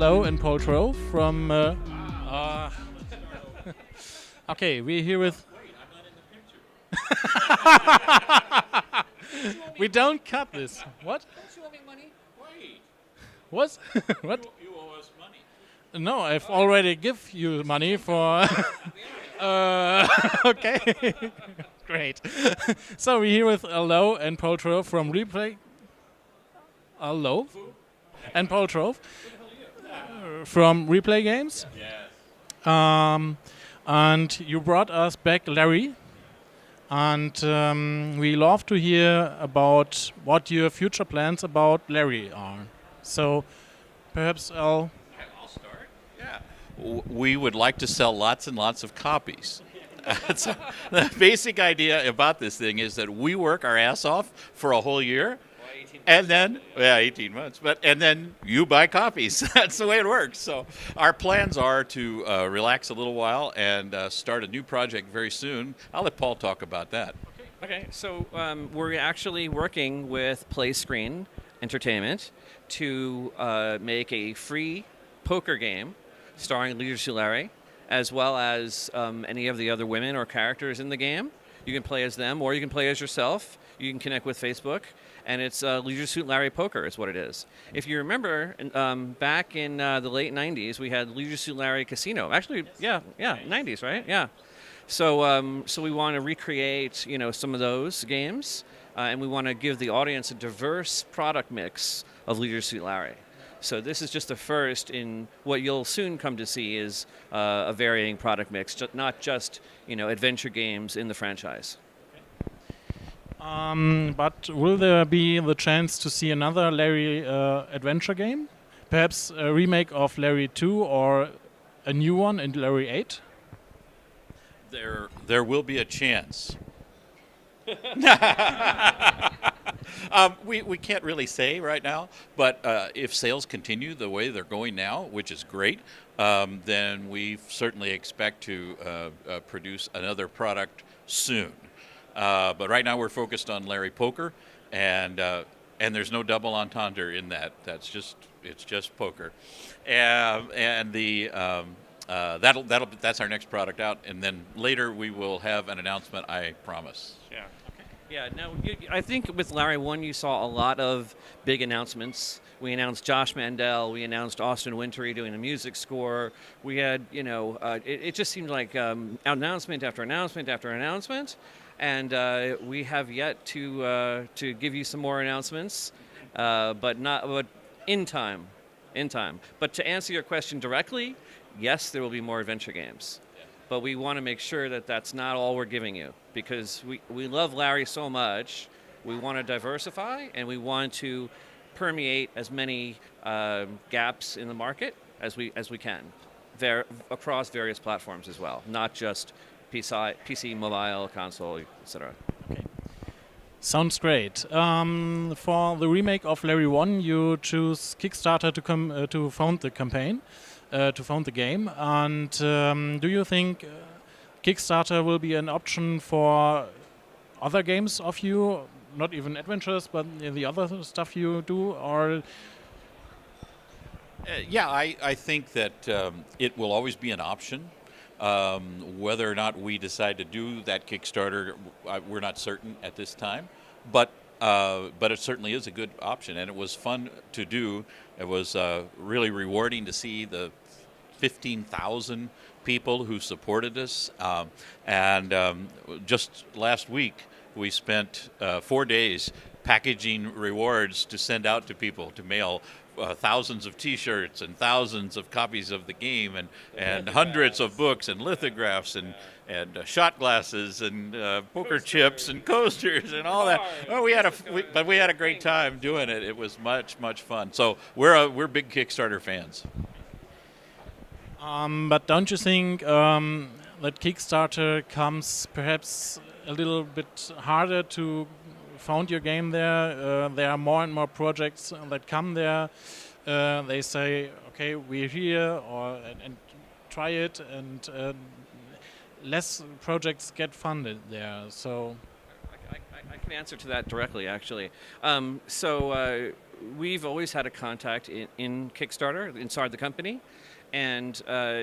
Lowe and Trowe from. Okay, we're here with. We don't cut this. What? Don't you owe me money? Wait, What? What? you owe us money. No, I've already give you money for. Okay, great. So we're here with Lowe and Trowe from Replay. Lowe and Trowe from Replay Games. Yes. And you brought us back Larry. And we love to hear about what your future plans about Larry are. So perhaps I'll start. Yeah. We would like to sell lots and lots of copies. So the basic idea about this thing is that we work our ass off for a whole year. And then, 18 months. And then you buy copies. That's the way it works. So our plans are to relax a little while and start a new project very soon. I'll let Paul talk about that. Okay, so we're actually working with Play Screen Entertainment to make a free poker game starring Leisure Suit Larry, as well as any of the other women or characters in the game. You can play as them, or you can play as yourself. You can connect with Facebook. And it's Leisure Suit Larry Poker is what it is. If you remember, back in the late 90s, we had Leisure Suit Larry Casino. Actually, yeah, 90s, right? Yeah. So we want to recreate, some of those games, and we want to give the audience a diverse product mix of Leisure Suit Larry. So this is just the first in what you'll soon come to see is a varying product mix, not just, adventure games in the franchise. But will there be the chance to see another Larry adventure game? Perhaps a remake of Larry 2 or a new one in Larry 8? There will be a chance. We can't really say right now, but if sales continue the way they're going now, which is great, then we certainly expect to produce another product soon. But right now we're focused on Larry Poker, and there's no double entendre in that. It's just poker, and that's our next product out, and then later we will have an announcement. I promise. Yeah. Okay. Yeah. Now I think with Larry 1 you saw a lot of big announcements. We announced Josh Mandel. We announced Austin Wintory doing a music score. We had it just seemed like announcement after announcement after announcement. And we have yet to give you some more announcements, but in time. But to answer your question directly, yes, there will be more adventure games. But we want to make sure that that's not all we're giving you, because we love Larry so much. We want to diversify, and we want to permeate as many gaps in the market as we can, across various platforms as well, not just PC, mobile, console, etc. Okay. Sounds great. For the remake of Larry 1, you choose Kickstarter to fund the campaign, to fund the game. And do you think Kickstarter will be an option for other games of you, not even adventures, but the other stuff you do, or? Yeah, I think that it will always be an option. Whether or not we decide to do that Kickstarter, we're not certain at this time. But it certainly is a good option, and it was fun to do. It was really rewarding to see the 15,000 people who supported us. And just last week, we spent 4 days packaging rewards to send out to people, to mail thousands of T-shirts and thousands of copies of the game, and hundreds of books and lithographs and shot glasses and poker chips and coasters and all that. Oh, we had a great time doing it. It was much fun. So we're big Kickstarter fans. But don't you think that Kickstarter comes perhaps a little bit harder to found your game there? There are more and more projects that come there. They say, okay, we're here, and try it, and less projects get funded there. So I can answer to that directly, actually. we've always had a contact in Kickstarter inside the company, and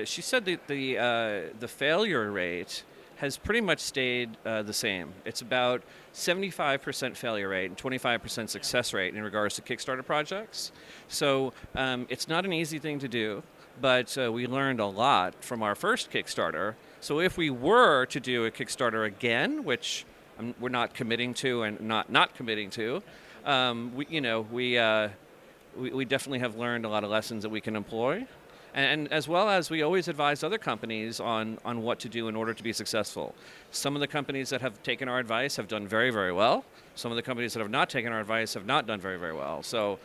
she said that the failure rate has pretty much stayed the same. It's about 75% failure rate and 25% success rate in regards to Kickstarter projects. So it's not an easy thing to do, but we learned a lot from our first Kickstarter. So if we were to do a Kickstarter again, which we're not committing to and not committing to, we definitely have learned a lot of lessons that we can employ. And as well as we always advise other companies on what to do in order to be successful. Some of the companies that have taken our advice have done very, very well. Some of the companies that have not taken our advice have not done very, very well. So,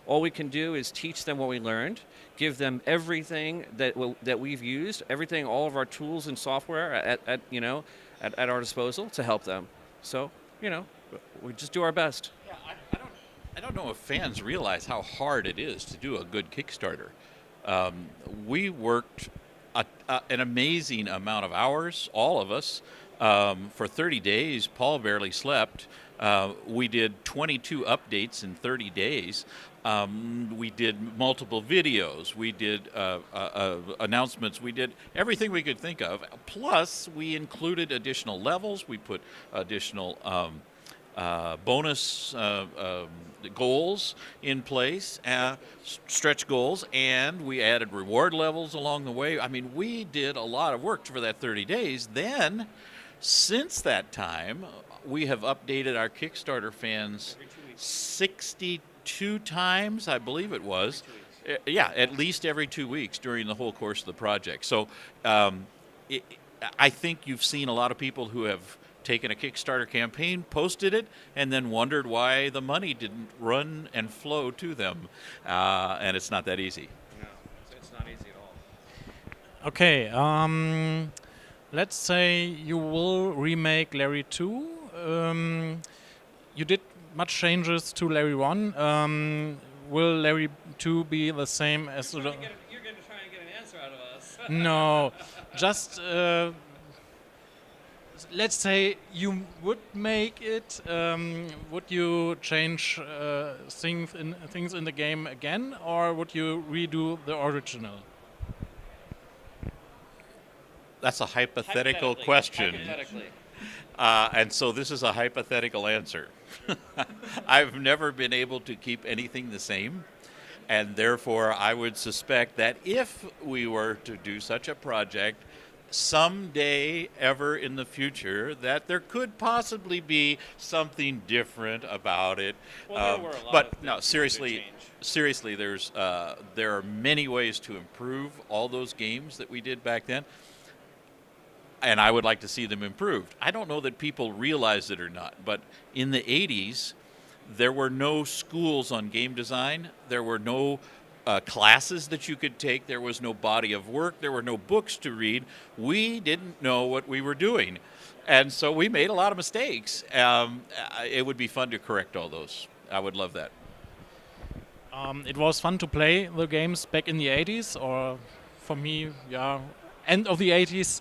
all we can do is teach them what we learned, give them everything that we've used, all of our tools and software at our disposal to help them. So, we just do our best. Yeah, I don't know if fans realize how hard it is to do a good Kickstarter. We worked an amazing amount of hours, all of us, for 30 days. Paul barely slept. We did 22 updates in 30 days. We did multiple videos. We did announcements. We did everything we could think of. Plus, we included additional levels. We put additional bonus goals in place, stretch goals, and we added reward levels along the way. I mean, we did a lot of work for that 30 days. Then, since that time, we have updated our Kickstarter fans 62 times, I believe it was. Yeah, at least every 2 weeks during the whole course of the project. So I think you've seen a lot of people who have taken a Kickstarter campaign, posted it, and then wondered why the money didn't run and flow to them. And it's not that easy. No, it's not easy at all. Okay, let's say you will remake Larry 2. You did much changes to Larry 1. Will Larry 2 be the same as... You're going to try and get an answer out of us. No, just... let's say you would make it. Would you change things in the game again, or would you redo the original? That's a hypothetical question. Hypothetically. And so this is a hypothetical answer. I've never been able to keep anything the same. And therefore, I would suspect that if we were to do such a project, someday ever in the future, that there could possibly be something different about it. Well, there were a lot but of no, things seriously, there are many ways to improve all those games that we did back then, and I would like to see them improved. I don't know that people realize it or not, but in the 80s, there were no schools on game design. There were no classes that you could take. There was no body of work. There were no books to read. We didn't know what we were doing. And so we made a lot of mistakes. It would be fun to correct all those. I would love that. It was fun to play the games back in the 80s, or for me, yeah, end of the 80s.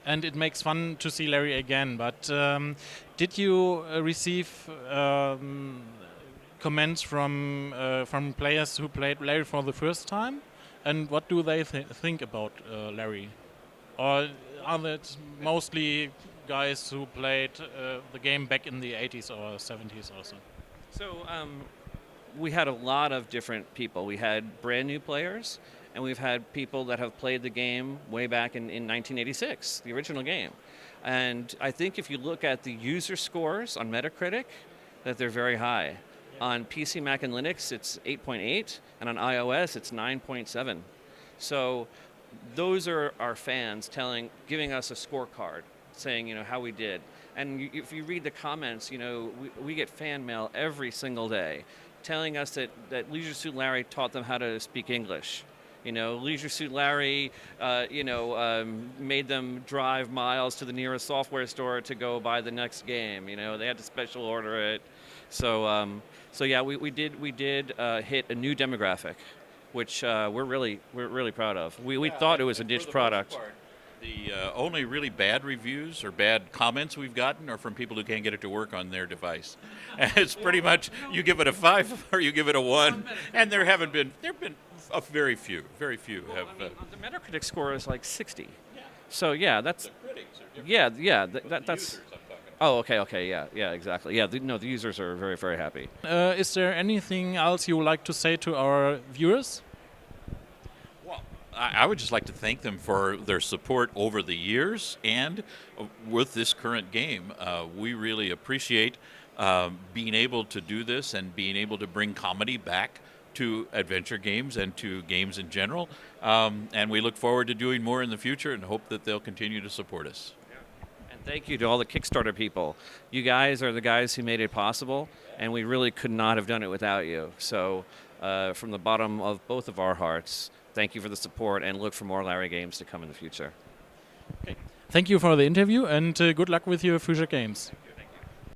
And it makes fun to see Larry again. But did you receive comments from players who played Larry for the first time, and what do they think about Larry? Or are that mostly guys who played the game back in the 80s or 70s also? So we had a lot of different people. We had brand new players, and we've had people that have played the game way back in 1986, the original game. And I think if you look at the user scores on Metacritic, that they're very high. On PC, Mac, and Linux, it's 8.8, and on iOS, it's 9.7. So those are our fans giving us a scorecard, saying, how we did. And if you read the comments, we get fan mail every single day telling us that Leisure Suit Larry taught them how to speak English. Leisure Suit Larry, made them drive miles to the nearest software store to go buy the next game. They had to special order it. So yeah, we did hit a new demographic, which we're really proud of. We thought it was a niche product. The only really bad reviews or bad comments we've gotten are from people who can't get it to work on their device. And it's pretty much you give it a 5 or you give it a 1, and there have been very few have. I mean, the Metacritic score is like 60. So yeah, that's The critics are different. That's. Users, I'm talking about. Oh, okay, yeah, exactly. Yeah, the users are very, very happy. Is there anything else you would like to say to our viewers? Well, I would just like to thank them for their support over the years, and with this current game, we really appreciate being able to do this and being able to bring comedy back to adventure games and to games in general. And we look forward to doing more in the future and hope that they'll continue to support us. And thank you to all the Kickstarter people. You guys are the guys who made it possible, and we really could not have done it without you. So from the bottom of both of our hearts, thank you for the support, and look for more Larry games to come in the future. Thank you for the interview, and good luck with your future games.